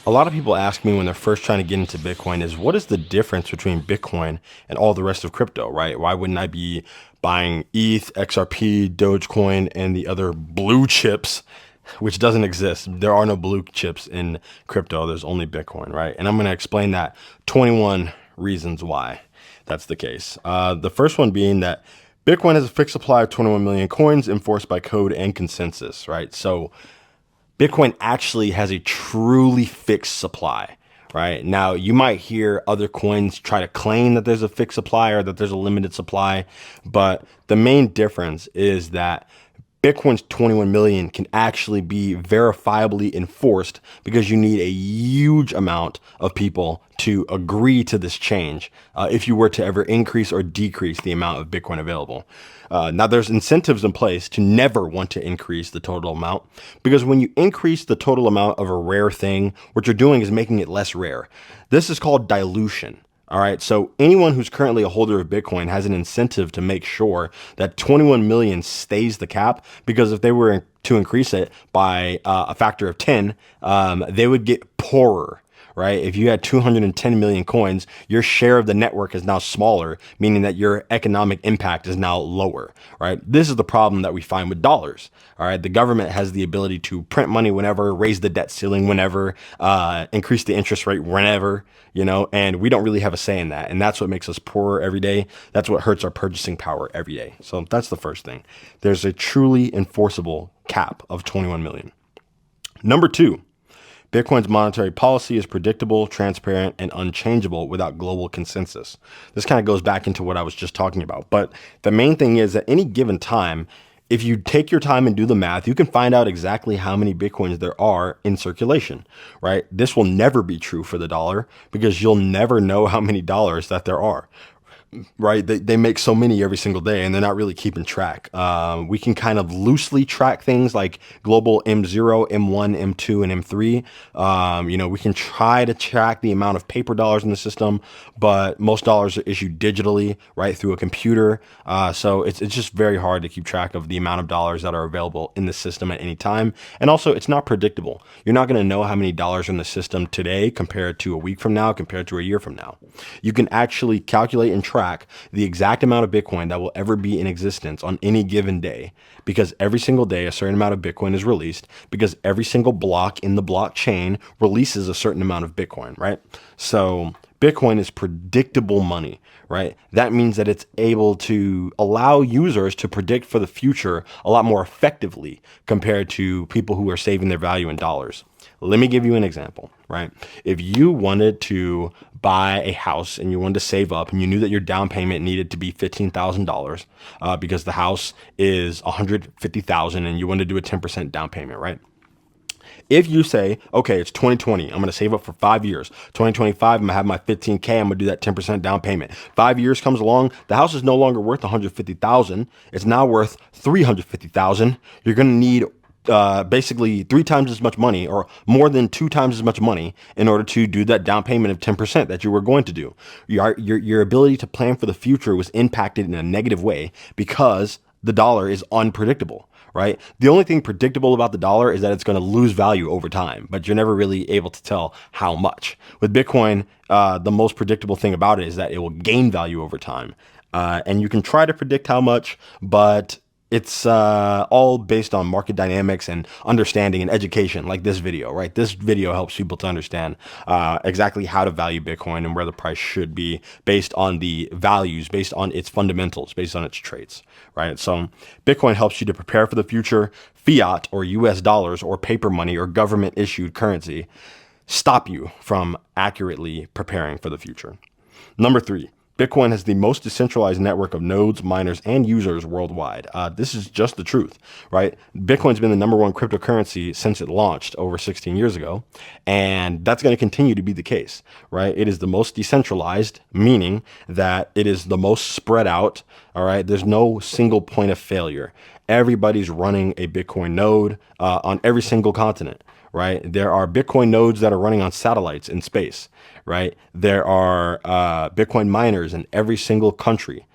A lot of people ask me when they're first trying to get into Bitcoin is what is the difference between Bitcoin and all the rest of crypto, right? Why wouldn't I be buying ETH, XRP, Dogecoin, and the other blue chips, which doesn't exist? There are no blue chips in crypto. There's only Bitcoin, right? And I'm going to explain that 21 reasons why that's the case. The first one being that Bitcoin has a fixed supply of 21 million coins enforced by code and consensus, right? So Bitcoin actually has a truly fixed supply, right? Now, you might hear other coins try to claim that there's a fixed supply or that there's a limited supply, but the main difference is that Bitcoin's 21 million can actually be verifiably enforced because you need a huge amount of people to agree to this change if you were to ever increase or decrease the amount of Bitcoin available. Now, there's incentives in place to never want to increase the total amount because when you increase the total amount of a rare thing, what you're doing is making it less rare. This is called dilution. All right. So anyone who's currently a holder of Bitcoin has an incentive to make sure that 21 million stays the cap, because if they were to increase it by a factor of 10, they would get poorer. Right. If you had 210 million coins, your share of the network is now smaller, meaning that your economic impact is now lower. Right. This is the problem that we find with dollars. All right. The government has the ability to print money whenever, raise the debt ceiling whenever, increase the interest rate whenever, and we don't really have a say in that. And that's what makes us poorer every day. That's what hurts our purchasing power every day. So that's the first thing. There's a truly enforceable cap of 21 million. Number two, Bitcoin's monetary policy is predictable, transparent, and unchangeable without global consensus. This kind of goes back into what I was just talking about. But the main thing is at any given time, if you take your time and do the math, you can find out exactly how many Bitcoins there are in circulation, right? This will never be true for the dollar because you'll never know how many dollars that there are. Right. They make so many every single day and they're not really keeping track. We can kind of loosely track things like global M0, M1, M2, and M3. We can try to track the amount of paper dollars in the system, but most dollars are issued digitally, right, through a computer. So it's just very hard to keep track of the amount of dollars that are available in the system at any time. And also, it's not predictable. You're not going to know how many dollars are in the system today compared to a week from now, compared to a year from now. You can actually calculate and track the exact amount of Bitcoin that will ever be in existence on any given day, because every single day a certain amount of Bitcoin is released, because every single block in the blockchain releases a certain amount of Bitcoin, right? So Bitcoin is predictable money, right? That means that it's able to allow users to predict for the future a lot more effectively compared to people who are saving their value in dollars. Let me give you an example, right? If you wanted to buy a house and you wanted to save up and you knew that your down payment needed to be $15,000 because the house is $150,000 and you want to do a 10% down payment, right? If you say, okay, it's 2020, I'm going to save up for 5 years. 2025, I'm going to have my 15K. I'm going to do that 10% down payment. 5 years comes along. The house is no longer worth 150,000. It's now worth 350,000. You're going to need basically 3 times as much money or more than 2 times as much money in order to do that down payment of 10% that you were going to do. Your ability to plan for the future was impacted in a negative way because the dollar is unpredictable, right? The only thing predictable about the dollar is that it's going to lose value over time, but you're never really able to tell how much. With Bitcoin, the most predictable thing about it is that it will gain value over time. And you can try to predict how much, but it's all based on market dynamics and understanding and education, like this video, right? This video helps people to understand exactly how to value Bitcoin and where the price should be based on the values, based on its fundamentals, based on its traits, right? So Bitcoin helps you to prepare for the future. Fiat or US dollars or paper money or government issued currency stop you from accurately preparing for the future. Number 3. Bitcoin has the most decentralized network of nodes, miners, and users worldwide. This is just the truth, right? Bitcoin's been the number one cryptocurrency since it launched over 16 years ago, and that's going to continue to be the case, right? It is the most decentralized, meaning that it is the most spread out, all right? There's no single point of failure. Everybody's running a Bitcoin node on every single continent, right? There are Bitcoin nodes that are running on satellites in space, right? There are Bitcoin miners in every single country.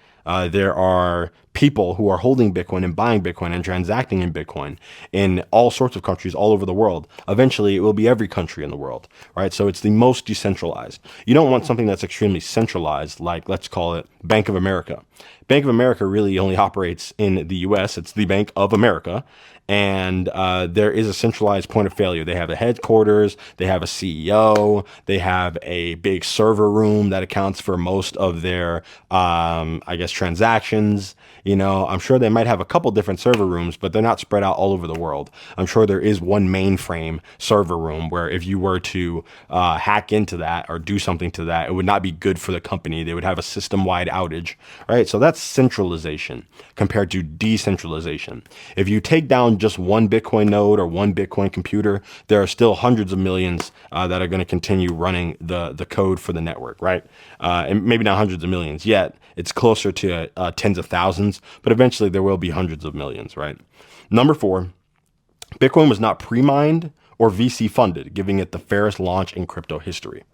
There are people who are holding Bitcoin and buying Bitcoin and transacting in Bitcoin in all sorts of countries all over the world. Eventually, it will be every country in the world, right? So it's the most decentralized. You don't want something that's extremely centralized, like let's call it Bank of America. Bank of America really only operates in the US. It's the Bank of America. And there is a centralized point of failure. They have a headquarters, they have a CEO, they have a big server room that accounts for most of their, transactions. I'm sure they might have a couple different server rooms, but they're not spread out all over the world. I'm sure there is one mainframe server room where if you were to hack into that or do something to that, it would not be good for the company. They would have a system-wide outage, right? So that's centralization compared to decentralization. If you take down just one Bitcoin node or one Bitcoin computer, there are still hundreds of millions that are going to continue running the code for the network, right? And maybe not hundreds of millions yet. It's closer to tens of thousands, but eventually there will be hundreds of millions, right? Number 4, Bitcoin was not pre-mined or VC funded, giving it the fairest launch in crypto history.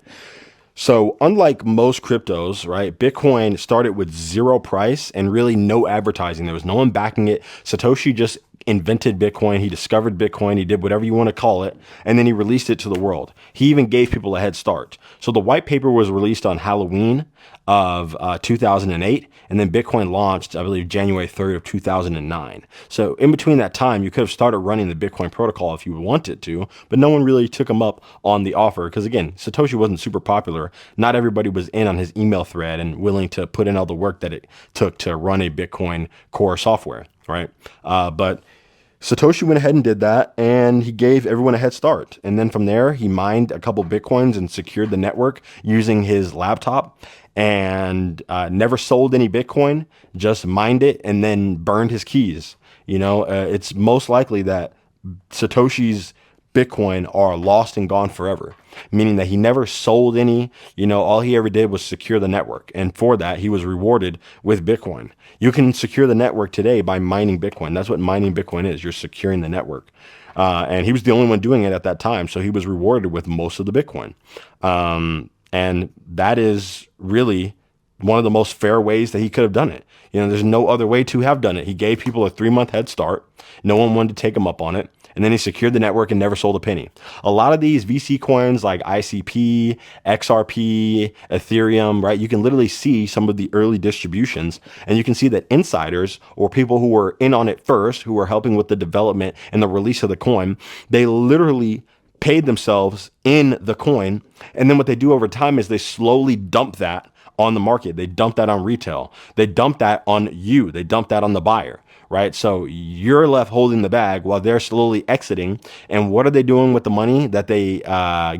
So unlike most cryptos, right, Bitcoin started with zero price and really no advertising. There was no one backing it. Satoshi just invented Bitcoin. He discovered Bitcoin. He did whatever you want to call it. And then he released it to the world. He even gave people a head start. So the white paper was released on Halloween of 2008. And then Bitcoin launched, I believe, January 3rd of 2009. So in between that time, you could have started running the Bitcoin protocol if you wanted to, but no one really took him up on the offer. Because again, Satoshi wasn't super popular. Not everybody was in on his email thread and willing to put in all the work that it took to run a Bitcoin core software, right? But Satoshi went ahead and did that, and he gave everyone a head start. And then from there, he mined a couple Bitcoins and secured the network using his laptop, and never sold any Bitcoin, just mined it and then burned his keys. It's most likely that Satoshi's Bitcoin are lost and gone forever, meaning that he never sold any. All he ever did was secure the network. And for that, he was rewarded with Bitcoin. You can secure the network today by mining Bitcoin. That's what mining Bitcoin is. You're securing the network. And he was the only one doing it at that time. So he was rewarded with most of the Bitcoin. And that is really one of the most fair ways that he could have done it. There's no other way to have done it. He gave people a 3-month head start. No one wanted to take him up on it. And then he secured the network and never sold a penny. A lot of these VC coins like ICP, XRP, Ethereum, right? You can literally see some of the early distributions, and you can see that insiders or people who were in on it first, who were helping with the development and the release of the coin, they literally paid themselves in the coin. And then what they do over time is they slowly dump that on the market. They dump that on retail. They dump that on you. They dump that on the buyer. Right? So you're left holding the bag while they're slowly exiting. And what are they doing with the money that they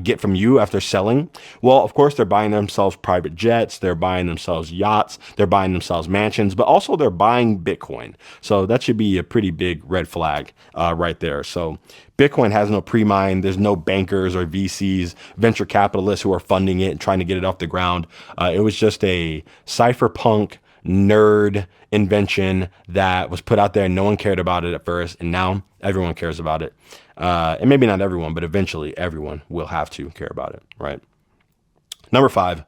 get from you after selling? Well, of course, they're buying themselves private jets. They're buying themselves yachts. They're buying themselves mansions, but also they're buying Bitcoin. So that should be a pretty big red flag right there. So Bitcoin has no pre-mine. There's no bankers or VCs, venture capitalists who are funding it and trying to get it off the ground. It was just a cypherpunk nerd invention that was put out there and no one cared about it at first, and now everyone cares about it. And maybe not everyone, but eventually everyone will have to care about it, right? Number 5,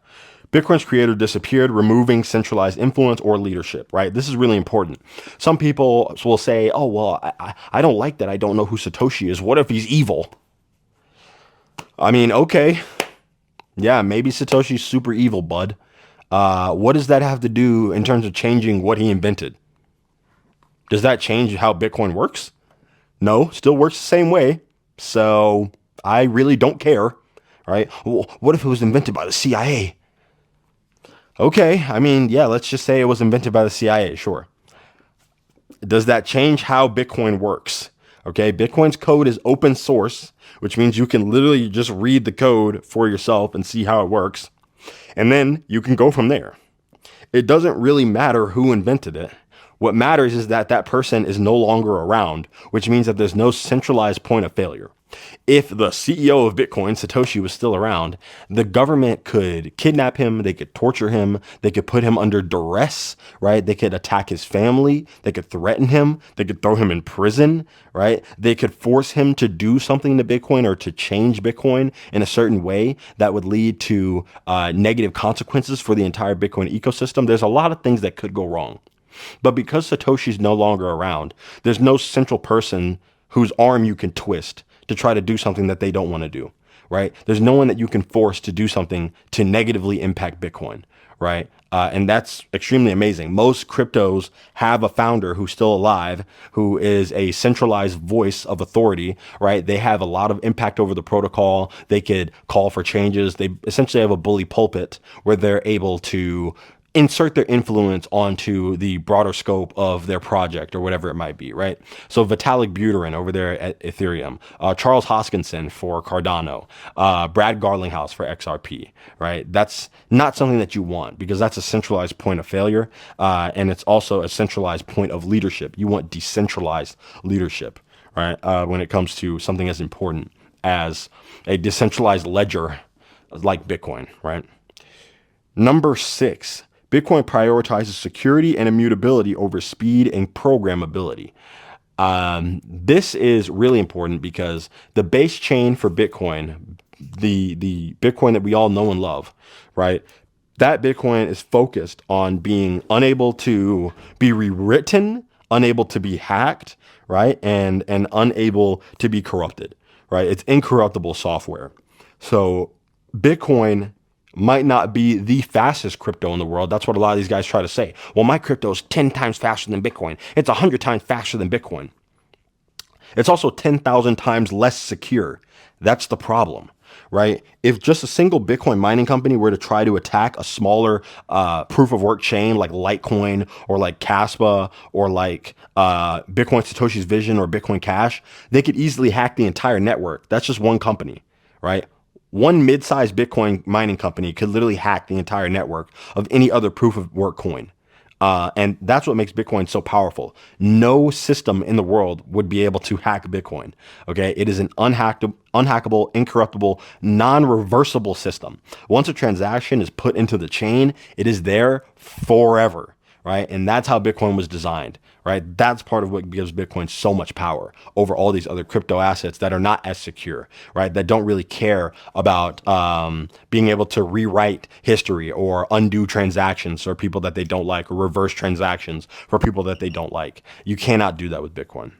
Bitcoin's creator disappeared, removing centralized influence or leadership, right? This is really important. Some people will say, oh, well, I don't like that. I don't know who Satoshi is. What if he's evil? I mean, okay. Yeah, maybe Satoshi's super evil, bud. What does that have to do in terms of changing what he invented? Does that change how Bitcoin works? No, still works the same way. So I really don't care, right? Well, what if it was invented by the CIA? Okay, I mean, yeah, let's just say it was invented by the CIA, sure. Does that change how Bitcoin works? Okay, Bitcoin's code is open source, which means you can literally just read the code for yourself and see how it works. And then you can go from there. It doesn't really matter who invented it. What matters is that that person is no longer around, which means that there's no centralized point of failure. If the CEO of Bitcoin, Satoshi, was still around, the government could kidnap him, they could torture him, they could put him under duress, right? They could attack his family, they could threaten him, they could throw him in prison, right? They could force him to do something to Bitcoin or to change Bitcoin in a certain way that would lead to negative consequences for the entire Bitcoin ecosystem. There's a lot of things that could go wrong. But because Satoshi's no longer around, there's no central person whose arm you can twist to try to do something that they don't want to do, right? There's no one that you can force to do something to negatively impact Bitcoin, right? And that's extremely amazing. Most cryptos have a founder who's still alive, who is a centralized voice of authority, right? They have a lot of impact over the protocol. They could call for changes. They essentially have a bully pulpit where they're able to insert their influence onto the broader scope of their project or whatever it might be, right? So Vitalik Buterin over there at Ethereum, Charles Hoskinson for Cardano, Brad Garlinghouse for XRP, right? That's not something that you want because that's a centralized point of failure. And it's also a centralized point of leadership. You want decentralized leadership, right? When it comes to something as important as a decentralized ledger like Bitcoin, right? Number 6, Bitcoin prioritizes security and immutability over speed and programmability. This is really important because the base chain for Bitcoin, the Bitcoin that we all know and love, right? That Bitcoin is focused on being unable to be rewritten, unable to be hacked, right? And unable to be corrupted, right? It's incorruptible software. So Bitcoin might not be the fastest crypto in the world. That's what a lot of these guys try to say. Well, my crypto is 10 times faster than Bitcoin. It's 100 times faster than Bitcoin. It's also 10,000 times less secure. That's the problem, right? If just a single Bitcoin mining company were to try to attack a smaller proof of work chain like Litecoin or like Caspa or like Bitcoin Satoshi's Vision or Bitcoin Cash, they could easily hack the entire network. That's just one company, right? One mid-sized Bitcoin mining company could literally hack the entire network of any other proof of work coin. And that's what makes Bitcoin so powerful. No system in the world would be able to hack Bitcoin. Okay. It is an unhackable, incorruptible, non-reversible system. Once a transaction is put into the chain, it is there forever. Right. And that's how Bitcoin was designed. Right. That's part of what gives Bitcoin so much power over all these other crypto assets that are not as secure. Right. That don't really care about being able to rewrite history or undo transactions for people that they don't like, or reverse transactions for people that they don't like. You cannot do that with Bitcoin.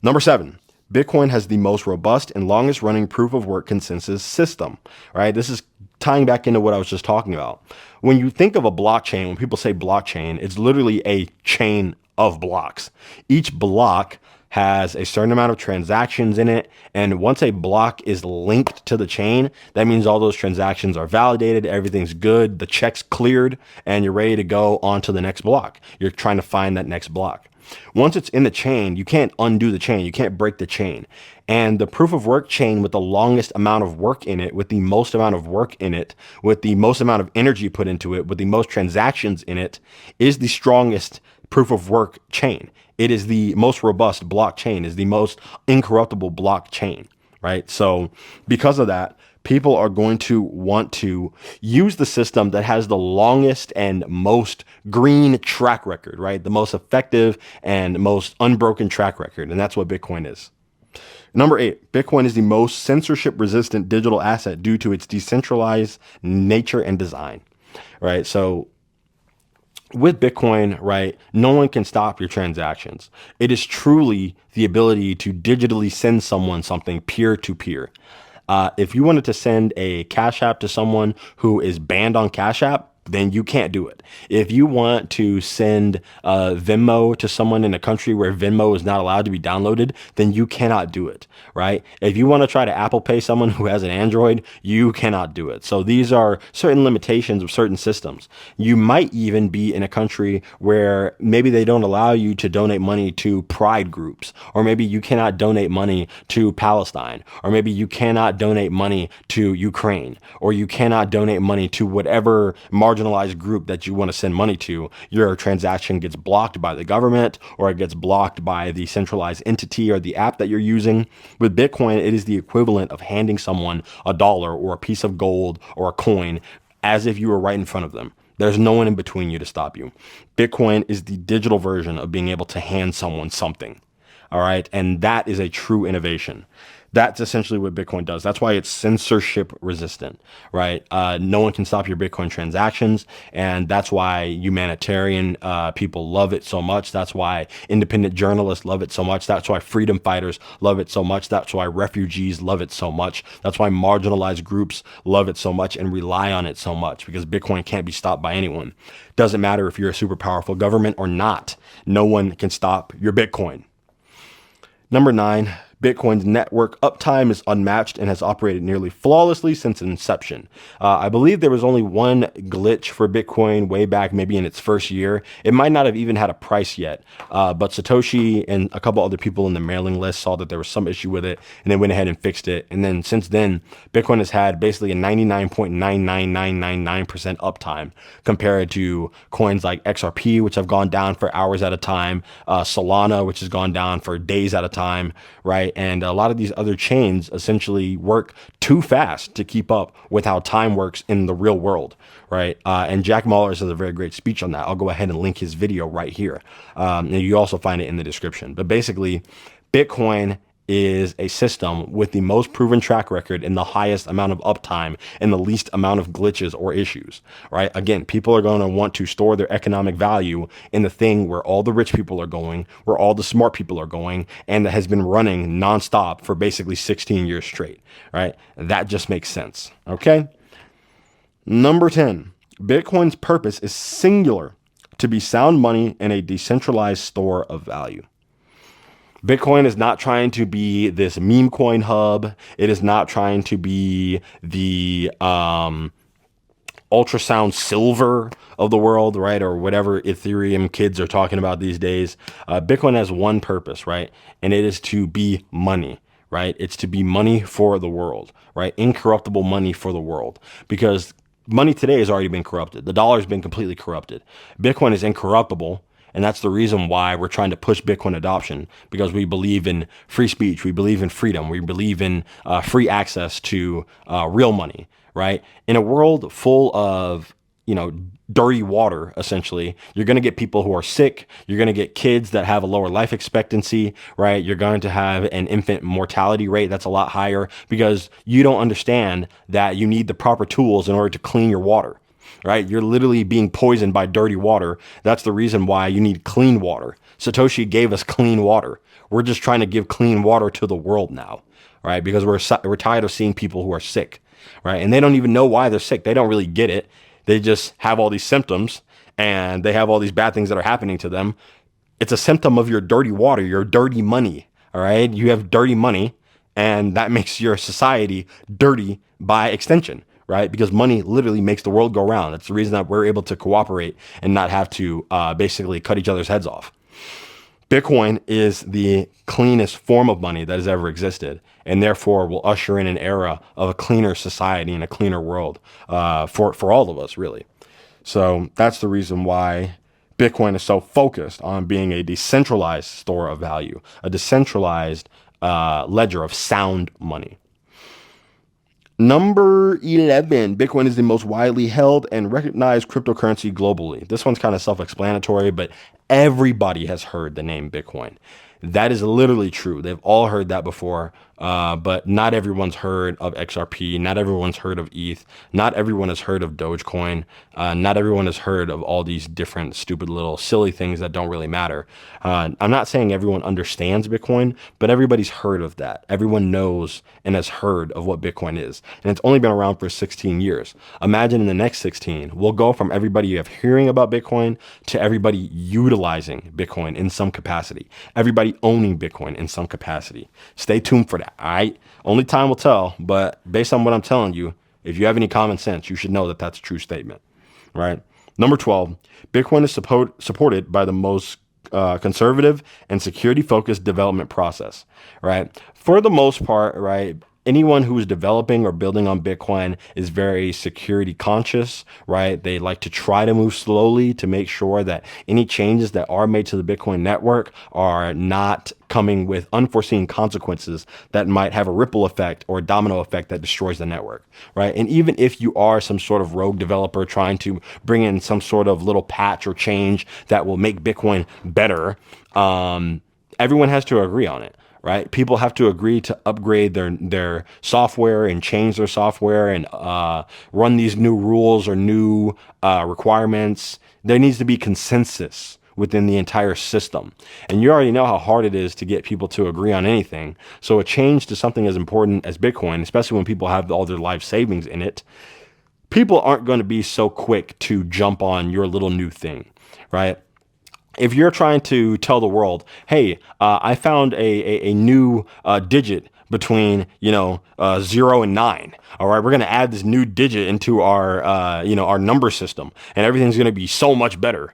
Number 7. Bitcoin has the most robust and longest running proof of work consensus system, right? This is tying back into what I was just talking about. When you think of a blockchain, when people say blockchain, it's literally a chain of blocks. Each block has a certain amount of transactions in it. And once a block is linked to the chain, that means all those transactions are validated. Everything's good. The check's cleared and you're ready to go on to the next block. You're trying to find that next block. Once it's in the chain, you can't undo the chain. You can't break the chain. And the proof of work chain with the longest amount of work in it, with the most amount of work in it, with the most amount of energy put into it, with the most transactions in it, is the strongest proof of work chain. It is the most robust blockchain, is the most incorruptible blockchain, right? So because of that, people are going to want to use the system that has the longest and most green track record, right? The most effective and most unbroken track record. And that's what Bitcoin is. Number 8, Bitcoin is the most censorship resistant digital asset due to its decentralized nature and design, right? So with Bitcoin, right, no one can stop your transactions. It is truly the ability to digitally send someone something peer to peer. If you wanted to send a Cash App to someone who is banned on Cash App, then you can't do it. If you want to send Venmo to someone in a country where Venmo is not allowed to be downloaded, then you cannot do it, right? If you want to try to Apple Pay someone who has an Android, you cannot do it. So these are certain limitations of certain systems. You might even be in a country where maybe they don't allow you to donate money to pride groups, or maybe you cannot donate money to Palestine, or maybe you cannot donate money to Ukraine, or you cannot donate money to whatever marginalized marginalized group that you want to send money to, your transaction gets blocked by the government, or it gets blocked by the centralized entity or the app that you're using. With Bitcoin, it is the equivalent of handing someone a dollar or a piece of gold or a coin as if you were right in front of them. There's no one in between you to stop you. Bitcoin is the digital version of being able to hand someone something. All right. And that is a true innovation. That's essentially what Bitcoin does. That's why it's censorship resistant, right? No one can stop your Bitcoin transactions. And that's why humanitarian people love it so much. That's why independent journalists love it so much. That's why freedom fighters love it so much. That's why refugees love it so much. That's why marginalized groups love it so much and rely on it so much, because Bitcoin can't be stopped by anyone. Doesn't matter if you're a super powerful government or not. No one can stop your Bitcoin. Number 9, Bitcoin's network uptime is unmatched and has operated nearly flawlessly since inception. I believe there was only one glitch for Bitcoin way back, maybe in its first year. It might not have even had a price yet, but Satoshi and a couple other people in the mailing list saw that there was some issue with it, and they went ahead and fixed it. And then since then, Bitcoin has had basically a 99.99999% uptime compared to coins like XRP, which have gone down for hours at a time, Solana, which has gone down for days at a time, right? And a lot of these other chains essentially work too fast to keep up with how time works in the real world, right? And Jack Mallers has a very great speech on that. I'll go ahead and link his video right here. And you also find it in the description. But basically, Bitcoin is a system with the most proven track record and the highest amount of uptime and the least amount of glitches or issues, right? Again, people are going to want to store their economic value in the thing where all the rich people are going, where all the smart people are going, and that has been running nonstop for basically 16 years straight, right? That just makes sense, okay? Number 10, Bitcoin's purpose is singular: to be sound money and a decentralized store of value. Bitcoin is not trying to be this meme coin hub. It is not trying to be the ultrasound silver of the world, right? Or whatever Ethereum kids are talking about these days. Bitcoin has one purpose, right? And it is to be money, right? It's to be money for the world, right? Incorruptible money for the world, because money today has already been corrupted. The dollar has been completely corrupted. Bitcoin is incorruptible. And that's the reason why we're trying to push Bitcoin adoption, because we believe in free speech. We believe in freedom. We believe in free access to real money, right? In a world full of, dirty water, essentially, you're going to get people who are sick. You're going to get kids that have a lower life expectancy, right? You're going to have an infant mortality rate that's a lot higher, because you don't understand that you need the proper tools in order to clean your water. Right? You're literally being poisoned by dirty water. That's the reason why you need clean water. Satoshi gave us clean water. We're just trying to give clean water to the world now, right? Because we're tired of seeing people who are sick, right? And they don't even know why they're sick. They don't really get it. They just have all these symptoms and they have all these bad things that are happening to them. It's a symptom of your dirty water, your dirty money, all right? You have dirty money, and that makes your society dirty by extension, right? Because money literally makes the world go round. That's the reason that we're able to cooperate and not have to basically cut each other's heads off. Bitcoin is the cleanest form of money that has ever existed, and therefore will usher in an era of a cleaner society and a cleaner world for all of us, really. So that's the reason why Bitcoin is so focused on being a decentralized store of value, a decentralized ledger of sound money. Number 11, Bitcoin is the most widely held and recognized cryptocurrency globally. This one's kind of self-explanatory, but everybody has heard the name Bitcoin. That is literally true. They've all heard that before, but not everyone's heard of XRP. Not everyone's heard of ETH. Not everyone has heard of Dogecoin. Not everyone has heard of all these different stupid little silly things that don't really matter. I'm not saying everyone understands Bitcoin, but everybody's heard of that. Everyone knows and has heard of what Bitcoin is. And it's only been around for 16 years. Imagine in the next 16, we'll go from everybody hearing about Bitcoin to everybody utilizing Bitcoin in some capacity. Everybody owning Bitcoin in some capacity. Stay tuned for that, all right? Only time will tell, but based on what I'm telling you, if you have any common sense, you should know that that's a true statement, right? Number 12, Bitcoin is supported by the most conservative and security-focused development process, right? For the most part, right, anyone who is developing or building on Bitcoin is very security conscious, right? They like to try to move slowly to make sure that any changes that are made to the Bitcoin network are not coming with unforeseen consequences that might have a ripple effect or a domino effect that destroys the network, right? And even if you are some sort of rogue developer trying to bring in some sort of little patch or change that will make Bitcoin better, everyone has to agree on it, right? People have to agree to upgrade their software and change their software and run these new rules or new requirements. There needs to be consensus within the entire system. And you already know how hard it is to get people to agree on anything. So a change to something as important as Bitcoin, especially when people have all their life savings in it, people aren't going to be so quick to jump on your little new thing, right? If you're trying to tell the world, hey, I found a new digit between 0 and 9. All right, we're going to add this new digit into our our number system, and everything's going to be so much better.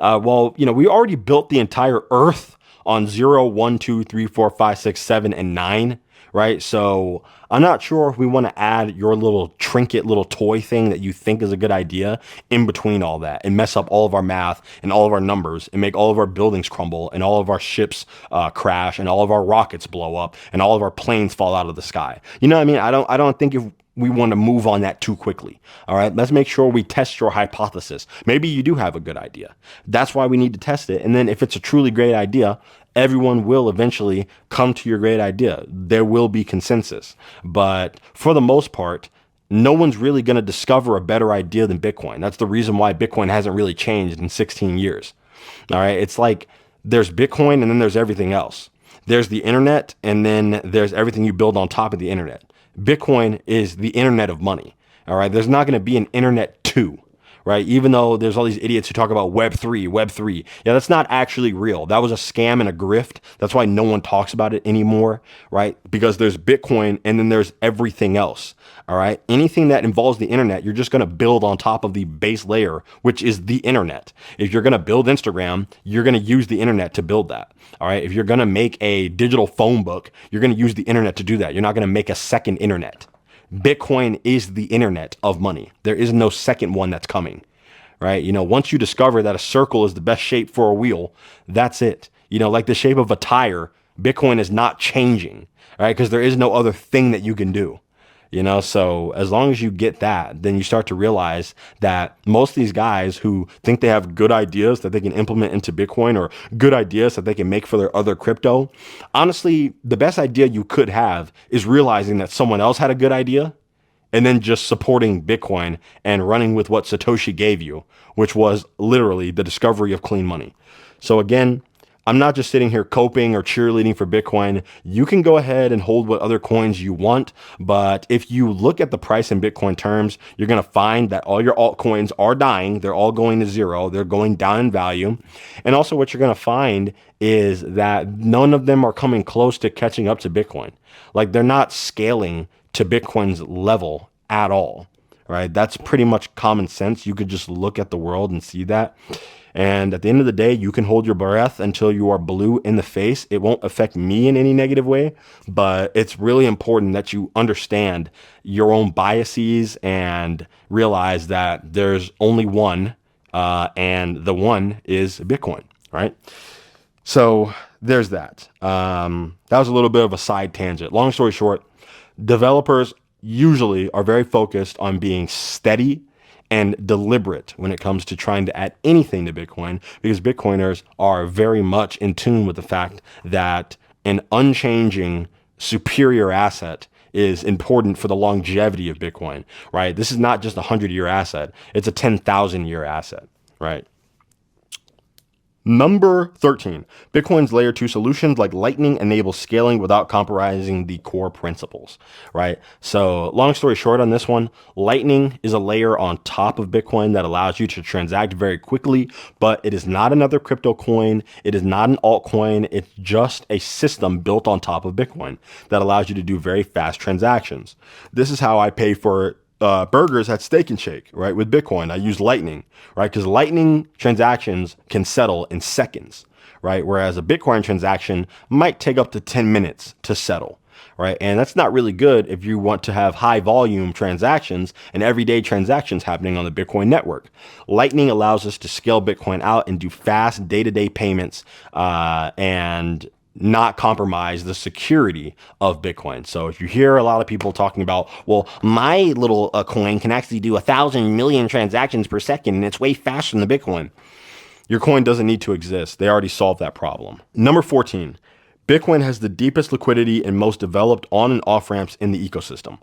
We already built the entire Earth on 0, 1, 2, 3, 4, 5, 6, 7, and 9. Right. So I'm not sure if we want to add your little trinket, little toy thing that you think is a good idea in between all that and mess up all of our math and all of our numbers and make all of our buildings crumble and all of our ships crash and all of our rockets blow up and all of our planes fall out of the sky. You know what I mean? I don't think if we want to move on that too quickly. All right. Let's make sure we test your hypothesis. Maybe you do have a good idea. That's why we need to test it. And then if it's a truly great idea, everyone will eventually come to your great idea. There will be consensus. But for the most part, no one's really going to discover a better idea than Bitcoin. That's the reason why Bitcoin hasn't really changed in 16 years. All right. It's like there's Bitcoin and then there's everything else. There's the internet and then there's everything you build on top of the internet. Bitcoin is the internet of money. All right. There's not going to be an internet 2. Right? Even though there's all these idiots who talk about Web3. Yeah, that's not actually real. That was a scam and a grift. That's why no one talks about it anymore, right? Because there's Bitcoin and then there's everything else. All right. Anything that involves the internet, you're just going to build on top of the base layer, which is the internet. If you're going to build Instagram, you're going to use the internet to build that. All right. If you're going to make a digital phone book, you're going to use the internet to do that. You're not going to make a second internet. Bitcoin is the internet of money. There is no second one that's coming, right? Once you discover that a circle is the best shape for a wheel, that's it. Like the shape of a tire, Bitcoin is not changing, right? Because there is no other thing that you can do. So as long as you get that, then you start to realize that most of these guys who think they have good ideas that they can implement into Bitcoin or good ideas that they can make for their other crypto, honestly, the best idea you could have is realizing that someone else had a good idea and then just supporting Bitcoin and running with what Satoshi gave you, which was literally the discovery of clean money. So again, I'm not just sitting here coping or cheerleading for Bitcoin. You can go ahead and hold what other coins you want. But if you look at the price in Bitcoin terms, you're going to find that all your altcoins are dying. They're all going to zero. They're going down in value. And also what you're going to find is that none of them are coming close to catching up to Bitcoin. Like they're not scaling to Bitcoin's level at all, right? That's pretty much common sense. You could just look at the world and see that. And at the end of the day, you can hold your breath until you are blue in the face. It won't affect me in any negative way, but it's really important that you understand your own biases and realize that there's only one, and the one is Bitcoin, right? So there's that. That was a little bit of a side tangent. Long story short, developers usually are very focused on being steady and deliberate when it comes to trying to add anything to Bitcoin, because Bitcoiners are very much in tune with the fact that an unchanging, superior asset is important for the longevity of Bitcoin, right? This is not just a 100-year asset. It's a 10,000-year asset, right? Number 13, Bitcoin's layer 2 solutions like Lightning enable scaling without compromising the core principles, right? So long story short on this one, Lightning is a layer on top of Bitcoin that allows you to transact very quickly, but it is not another crypto coin. It is not an altcoin. It's just a system built on top of Bitcoin that allows you to do very fast transactions. This is how I pay for burgers at Steak and Shake, right? With Bitcoin, I use Lightning, right? Because Lightning transactions can settle in seconds, right? Whereas a Bitcoin transaction might take up to 10 minutes to settle, right? And that's not really good if you want to have high volume transactions and everyday transactions happening on the Bitcoin network. Lightning allows us to scale Bitcoin out and do fast day-to-day payments and not compromise the security of Bitcoin. So if you hear a lot of people talking about, well, my little coin can actually do 1,000 million transactions per second and it's way faster than the Bitcoin. Your coin doesn't need to exist. They already solved that problem. Number 14, Bitcoin has the deepest liquidity and most developed on and off ramps in the ecosystem.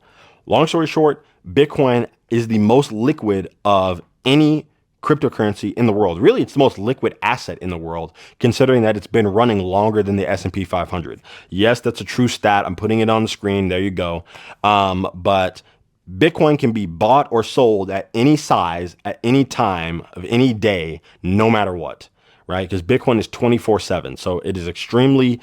Long story short, Bitcoin is the most liquid of any cryptocurrency in the world. Really, it's the most liquid asset in the world, considering that it's been running longer than the S&P 500. Yes, that's a true stat. I'm putting it on the screen. There you go. But Bitcoin can be bought or sold at any size, at any time of any day, no matter what, right? Because Bitcoin is 24/7. So it is extremely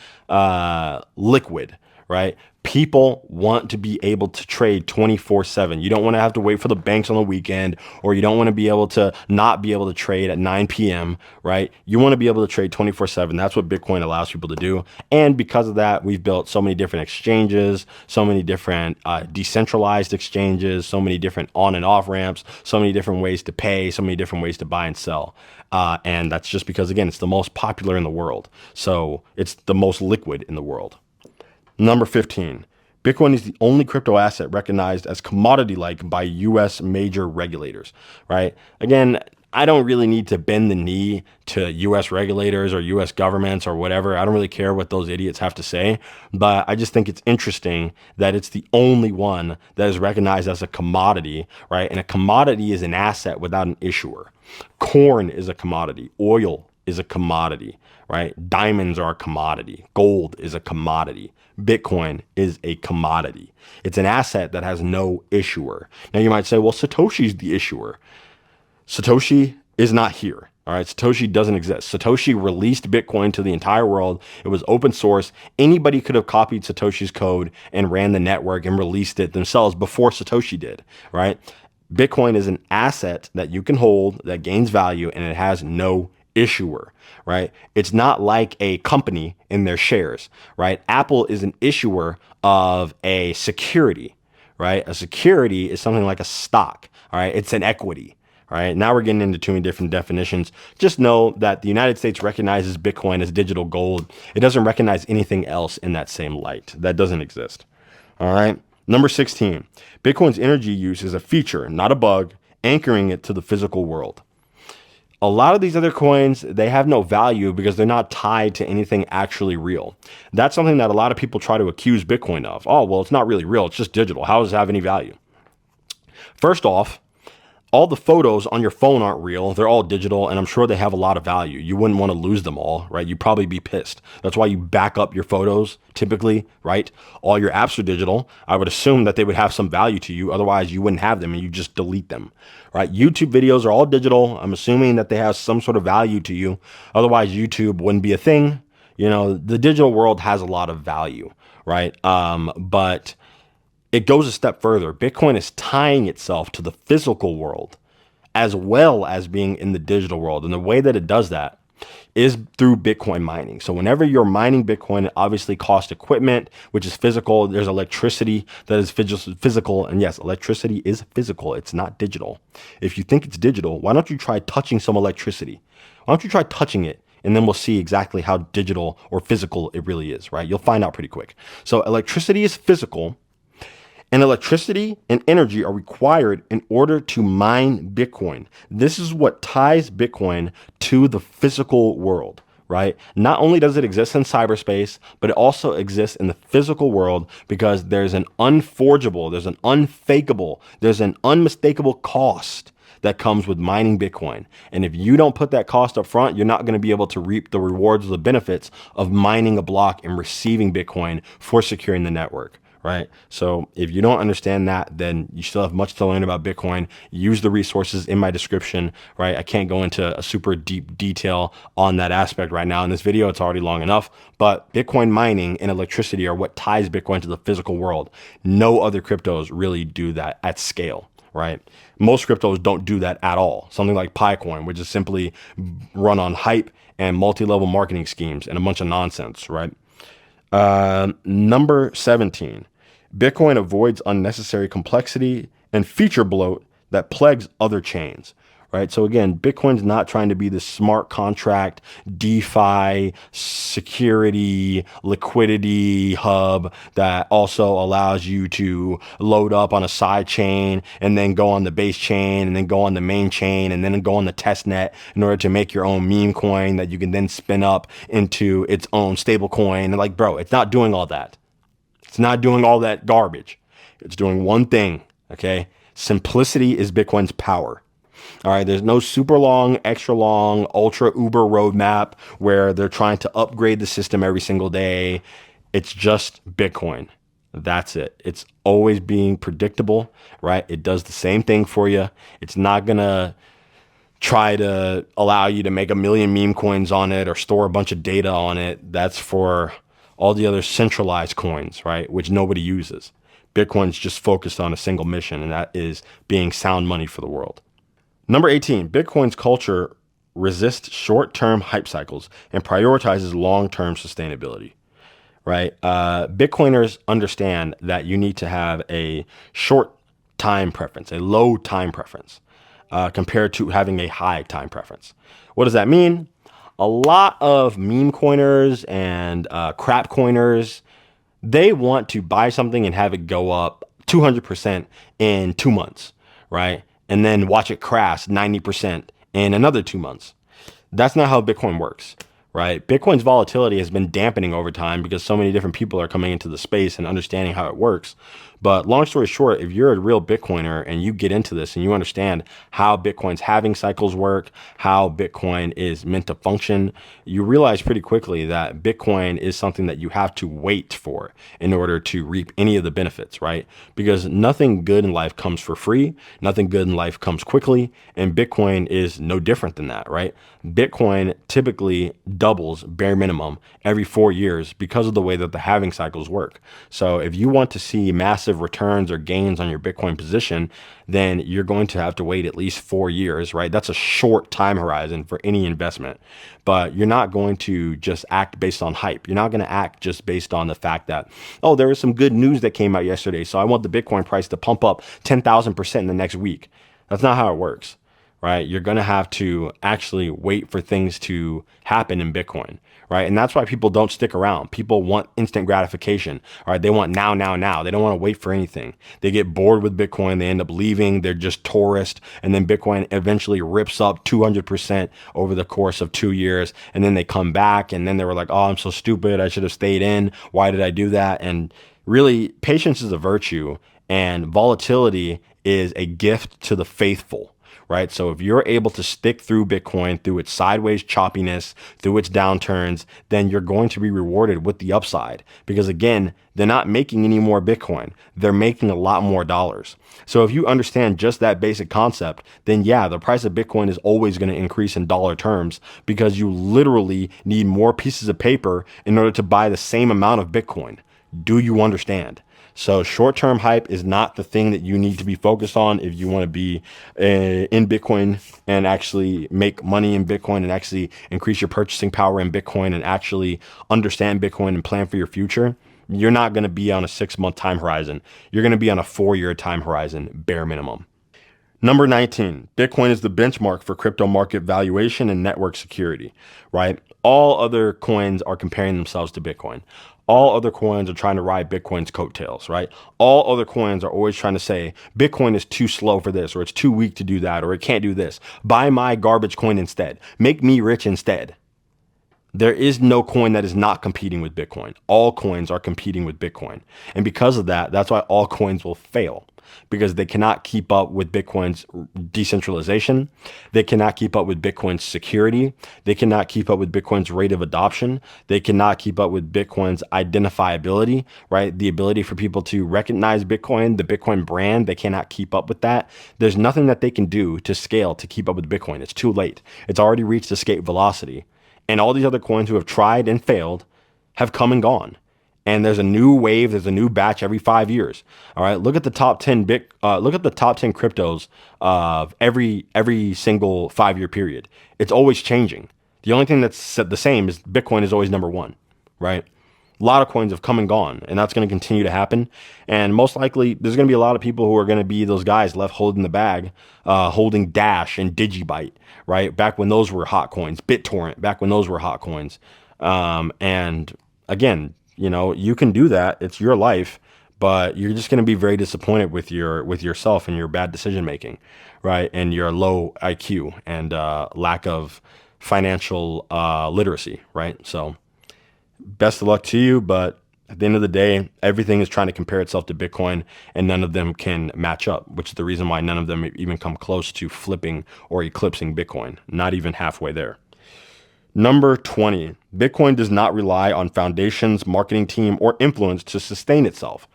liquid, right? People want to be able to trade 24/7. You don't want to have to wait for the banks on the weekend, or you don't want to be able to not be able to trade at 9 p.m., right? You want to be able to trade 24/7. That's what Bitcoin allows people to do. And because of that, we've built so many different exchanges, so many different decentralized exchanges, so many different on and off ramps, so many different ways to pay, so many different ways to buy and sell. And that's just because, again, it's the most popular in the world. So it's the most liquid in the world. Number 15, Bitcoin is the only crypto asset recognized as commodity-like by U.S. major regulators, right? Again, I don't really need to bend the knee to U.S. regulators or U.S. governments or whatever. I don't really care what those idiots have to say, but I just think it's interesting that it's the only one that is recognized as a commodity, right? And a commodity is an asset without an issuer. Corn is a commodity. Oil is a commodity, right? Diamonds are a commodity. Gold is a commodity. Bitcoin is a commodity. It's an asset that has no issuer. Now you might say, well, Satoshi's the issuer. Satoshi is not here. All right. Satoshi doesn't exist. Satoshi released Bitcoin to the entire world. It was open source. Anybody could have copied Satoshi's code and ran the network and released it themselves before Satoshi did, right? Bitcoin is an asset that you can hold that gains value and it has no issuer, right? It's not like a company in their shares, right? Apple is an issuer of a security, right? A security is something like a stock, all right? It's an equity, all right? Now we're getting into two different definitions. Just know that the United States recognizes Bitcoin as digital gold. It doesn't recognize anything else in that same light. That doesn't exist, all right? Number 16, Bitcoin's energy use is a feature, not a bug, anchoring it to the physical world. A lot of these other coins, they have no value because they're not tied to anything actually real. That's something that a lot of people try to accuse Bitcoin of. Oh, well, it's not really real. It's just digital. How does it have any value? First off, all the photos on your phone aren't real. They're all digital, and I'm sure they have a lot of value. You wouldn't want to lose them all, right? You'd probably be pissed. That's why you back up your photos typically, right? All your apps are digital. I would assume that they would have some value to you. Otherwise, you wouldn't have them and you just delete them, right? YouTube videos are all digital. I'm assuming that they have some sort of value to you. Otherwise, YouTube wouldn't be a thing. You know, the digital world has a lot of value, right? But it goes a step further. Bitcoin is tying itself to the physical world as well as being in the digital world. And the way that it does that is through Bitcoin mining. So whenever you're mining Bitcoin, it obviously costs equipment, which is physical. There's electricity that is physical. And yes, electricity is physical. It's not digital. If you think it's digital, why don't you try touching some electricity? Why don't you try touching it? And then we'll see exactly how digital or physical it really is, right? You'll find out pretty quick. So electricity is physical. And electricity and energy are required in order to mine Bitcoin. This is what ties Bitcoin to the physical world, right? Not only does it exist in cyberspace, but it also exists in the physical world because there's an unforgeable, there's an unfakeable, there's an unmistakable cost that comes with mining Bitcoin. And if you don't put that cost up front, you're not going to be able to reap the rewards or the benefits of mining a block and receiving Bitcoin for securing the network. Right. So if you don't understand that, then you still have much to learn about Bitcoin. Use the resources in my description. Right. I can't go into a super deep detail on that aspect right now in this video. It's already long enough. But Bitcoin mining and electricity are what ties Bitcoin to the physical world. No other cryptos really do that at scale. Right. Most cryptos don't do that at all. Something like Picoin, which is simply run on hype and multi-level marketing schemes and a bunch of nonsense. Right. Number 17, Bitcoin avoids unnecessary complexity and feature bloat that plagues other chains, right? So again, Bitcoin's not trying to be the smart contract, DeFi, security, liquidity hub that also allows you to load up on a side chain and then go on the base chain and then go on the main chain and then go on the test net in order to make your own meme coin that you can then spin up into its own stable coin. And like, bro, it's not doing all that. It's not doing all that garbage. It's doing one thing, okay? Simplicity is Bitcoin's power. All right, there's no super long, extra long, ultra uber roadmap where they're trying to upgrade the system every single day. It's just Bitcoin. That's it. It's always being predictable, right? It does the same thing for you. It's not going to try to allow you to make a million meme coins on it or store a bunch of data on it. That's for all the other centralized coins, right? Which nobody uses. Bitcoin's just focused on a single mission, and that is being sound money for the world. Number 18, Bitcoin's culture resists short-term hype cycles and prioritizes long-term sustainability, right? Bitcoiners understand that you need to have a short time preference, a low time preference, compared to having a high time preference. What does that mean? A lot of meme coiners and crap coiners, they want to buy something and have it go up 200% in 2 months, right? And then watch it crash 90% in another 2 months. That's not how Bitcoin works, right? Bitcoin's volatility has been dampening over time because so many different people are coming into the space and understanding how it works. But long story short, if you're a real Bitcoiner and you get into this and you understand how Bitcoin's halving cycles work, how Bitcoin is meant to function, you realize pretty quickly that Bitcoin is something that you have to wait for in order to reap any of the benefits, right? Because nothing good in life comes for free. Nothing good in life comes quickly. And Bitcoin is no different than that, right? Bitcoin typically doubles bare minimum every 4 years because of the way that the halving cycles work. So if you want to see massive returns or gains on your Bitcoin position, then you're going to have to wait at least 4 years, right? That's a short time horizon for any investment. But you're not going to just act based on hype. You're not going to act just based on the fact that, oh, there was some good news that came out yesterday, so I want the Bitcoin price to pump up 10,000% in the next week. That's not how it works, right? You're going to have to actually wait for things to happen in Bitcoin, right? And that's why people don't stick around. People want instant gratification, right? They want now, now, now. They don't want to wait for anything. They get bored with Bitcoin. They end up leaving. They're just tourists. And then Bitcoin eventually rips up 200% over the course of 2 years. And then they come back and then they were like, oh, I'm so stupid. I should have stayed in. Why did I do that? And really, patience is a virtue and volatility is a gift to the faithful, right? So if you're able to stick through Bitcoin, through its sideways choppiness, through its downturns, then you're going to be rewarded with the upside. Because again, they're not making any more Bitcoin. They're making a lot more dollars. So if you understand just that basic concept, then yeah, the price of Bitcoin is always going to increase in dollar terms because you literally need more pieces of paper in order to buy the same amount of Bitcoin. Do you understand? So short-term hype is not the thing that you need to be focused on if you want to be in Bitcoin and actually make money in Bitcoin and actually increase your purchasing power in Bitcoin and actually understand Bitcoin and plan for your future. You're not going to be on a 6-month time horizon. You're going to be on a 4-year time horizon, bare minimum. Number 19, Bitcoin is the benchmark for crypto market valuation and network security, right? All other coins are comparing themselves to Bitcoin. All other coins are trying to ride Bitcoin's coattails, right? All other coins are always trying to say Bitcoin is too slow for this, or it's too weak to do that, or it can't do this. Buy my garbage coin instead. Make me rich instead. There is no coin that is not competing with Bitcoin. All coins are competing with Bitcoin. And because of that, that's why all coins will fail because they cannot keep up with Bitcoin's decentralization. They cannot keep up with Bitcoin's security. They cannot keep up with Bitcoin's rate of adoption. They cannot keep up with Bitcoin's identifiability, right? The ability for people to recognize Bitcoin, the Bitcoin brand, they cannot keep up with that. There's nothing that they can do to scale to keep up with Bitcoin. It's too late. It's already reached escape velocity. And all these other coins who have tried and failed have come and gone. And there's a new wave, there's a new batch every 5 years. All right, look at the top 10 look at the top 10 cryptos of every single 5-year period. It's always changing. The only thing that's the same is Bitcoin is always number one, right? A lot of coins have come and gone, and that's going to continue to happen. And most likely, there's going to be a lot of people who are going to be those guys left holding the bag, holding Dash and Digibyte, right? Back when those were hot coins, BitTorrent, back when those were hot coins. And again, you can do that. It's your life, but you're just going to be very disappointed with yourself and your bad decision making, right? And your low IQ and lack of financial literacy, right? So best of luck to you, but at the end of the day, everything is trying to compare itself to Bitcoin, and none of them can match up, which is the reason why none of them even come close to flipping or eclipsing Bitcoin, not even halfway there. Number 20, Bitcoin does not rely on foundations, marketing team, or influence to sustain itself,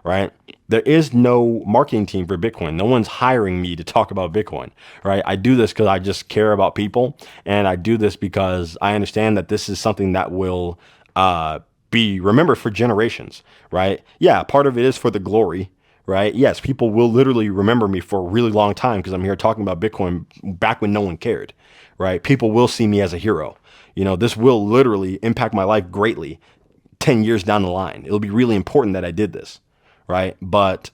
right? There is no marketing team for Bitcoin. No one's hiring me to talk about Bitcoin, right? I do this because I just care about people, and I do this because I understand that this is something that will be remembered for generations, right? Yeah, part of it is for the glory, right? Yes, people will literally remember me for a really long time because I'm here talking about Bitcoin back when no one cared, right? People will see me as a hero. This will literally impact my life greatly 10 years down the line. It'll be really important that I did this, right? But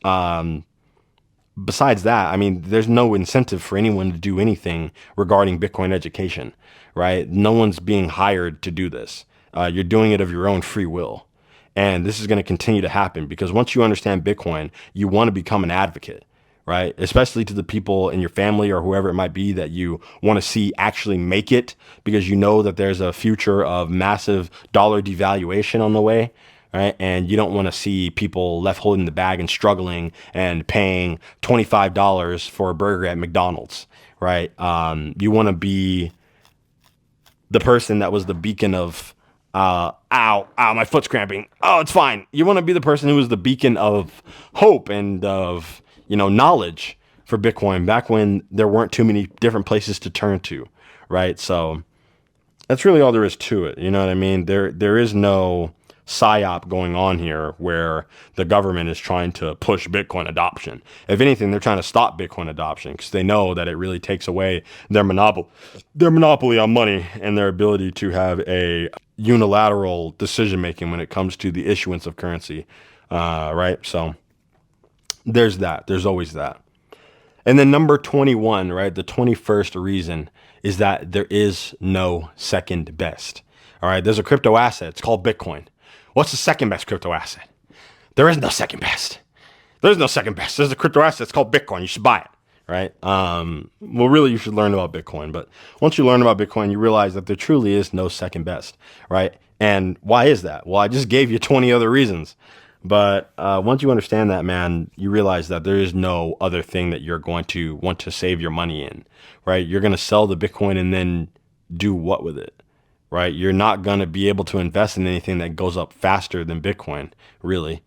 besides that, I mean, there's no incentive for anyone to do anything regarding Bitcoin education, right? No one's being hired to do this. You're doing it of your own free will. And this is going to continue to happen because once you understand Bitcoin, you want to become an advocate, right? Especially to the people in your family or whoever it might be that you want to see actually make it, because you know that there's a future of massive dollar devaluation on the way, right? And you don't want to see people left holding the bag and struggling and paying $25 for a burger at McDonald's, right? You want to be the person that was the beacon of ow, my foot's cramping. Oh, it's fine. You want to be the person who was the beacon of hope and of, knowledge for Bitcoin back when there weren't too many different places to turn to, right? So that's really all there is to it. You know what I mean? There is no psyop going on here where the government is trying to push Bitcoin adoption. If anything, they're trying to stop Bitcoin adoption because they know that it really takes away their monopoly on money and their ability to have a unilateral decision making when it comes to the issuance of currency, right? So there's that. There's always that. And then number 21, right? The 21st reason is that there is no second best. All right. There's a crypto asset. It's called Bitcoin. What's the second best crypto asset? There is no second best. There's no second best. There's a crypto asset. It's called Bitcoin. You should buy it. Right. Well, really, you should learn about Bitcoin. But once you learn about Bitcoin, you realize that there truly is no second best. Right. And why is that? Well, I just gave you 20 other reasons. But once you understand that, man, you realize that there is no other thing that you're going to want to save your money in. Right. You're going to sell the Bitcoin and then do what with it? Right. You're not going to be able to invest in anything that goes up faster than Bitcoin, really.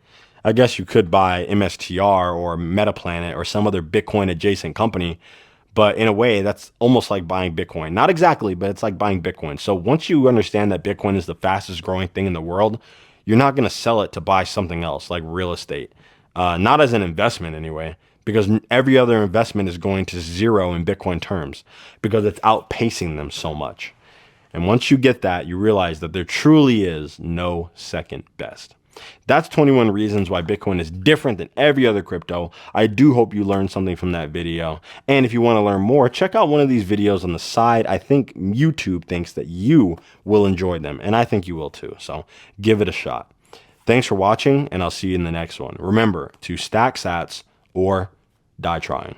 I guess you could buy MSTR or Metaplanet or some other Bitcoin adjacent company, but in a way that's almost like buying Bitcoin. Not exactly, but it's like buying Bitcoin. So once you understand that Bitcoin is the fastest growing thing in the world, you're not going to sell it to buy something else like real estate. Not as an investment anyway, because every other investment is going to zero in Bitcoin terms because it's outpacing them so much. And once you get that, you realize that there truly is no second best. That's 21 reasons why Bitcoin is different than every other crypto. I do hope you learned something from that video. And if you want to learn more, check out one of these videos on the side. I think YouTube thinks that you will enjoy them, and I think you will too. So give it a shot. Thanks for watching, and I'll see you in the next one. Remember to stack sats or die trying.